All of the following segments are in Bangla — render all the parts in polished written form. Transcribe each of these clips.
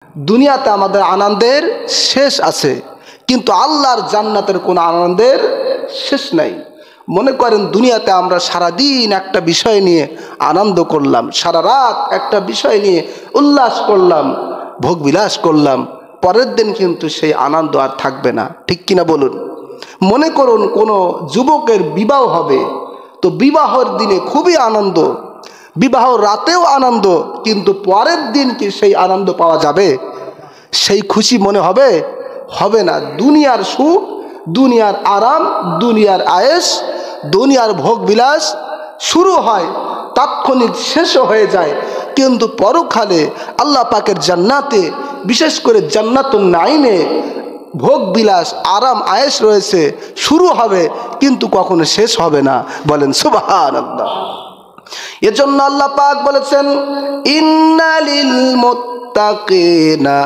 দুনিয়াতে আমাদের আনন্দের শেষ আছে, কিন্তু আল্লাহর জান্নাতের কোনো আনন্দের শেষ নাই। মনে করেন দুনিয়াতে আমরা সারাদিন একটা বিষয় নিয়ে আনন্দ করলাম, সারা রাত একটা বিষয় নিয়ে উল্লাস করলাম, ভোগবিলাস করলাম, পরের দিন কিন্তু সেই আনন্দ আর থাকবে না। ঠিক কিনা বলুন? মনে করুন কোনো যুবকের বিবাহ হবে, তো বিবাহের দিনে খুবই আনন্দ, বিবাহ রাতেও আনন্দ, কিন্তু পরের দিন কি সেই আনন্দ পাওয়া যাবে? সেই খুশি মনে হবে? হবে না। দুনিয়ার সুখ, দুনিয়ার আরাম, দুনিয়ার আয়েশ, দুনিয়ার ভোগ বিলাস শুরু হয়, তাৎক্ষণিক শেষও হয়ে যায়, কিন্তু পরকালে আল্লাহ পাকের জান্নাতে, বিশেষ করে জান্নাতুন নাঈমে ভোগ বিলাস আরাম আয়েশ রয়েছে, শুরু হবে কিন্তু কখনো শেষ হবে না। বলেন সুবহানাল্লাহ। এজন্য আল্লাহ পাক বলেছেন, ইন্নালিল মুত্তাকিনা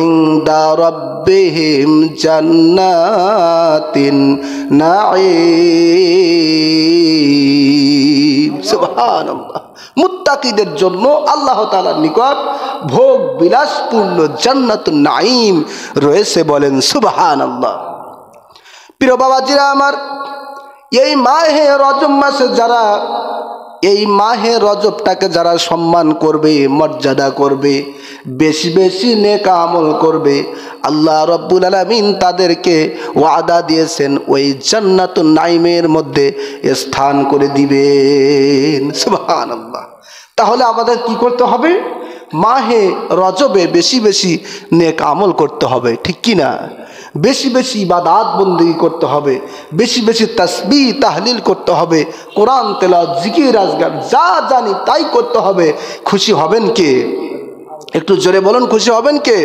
ইনদা রাব্বিহিম জান্নাতিন নাঈম। সুবহানাল্লাহ। মুত্তাকিদের জন্য আল্লাহ তাআলার নিকট ভোগ বিলাসপূর্ণ জান্নাতুন নাঈম রয়েছে। বলেন সুবহানাল্লাহ। প্রিয় বাবাজিরা আমার, এই মাহে রজব মাসে যারা, এই মাহে রজবটাকে যারা সম্মান করবে, মর্যাদা করবে, বেশি বেশি নেক আমল করবে, আল্লাহ রব্বুল আলামিন তাদেরকে ওয়াদা দিয়েছেন ওই জান্নাতুন নাঈমের মধ্যে স্থান করে দিবেন। সুবহানাল্লাহ। তাহলে আমাদের কি করতে হবে? মাহে রজবে বেশি বেশি নেক আমল করতে হবে। ঠিক কি না? বেশি বেশি ইবাদত বন্দেগী করতে হবে, বেশি বেশি তাসবিহ তাহলিল করতে হবে, কোরআন তেলাওয়াত জিকির আজগার যা জানি তাই করতে হবে। খুশি হবেন কে? একটু জোরে বলুন, খুশি হবেন কে?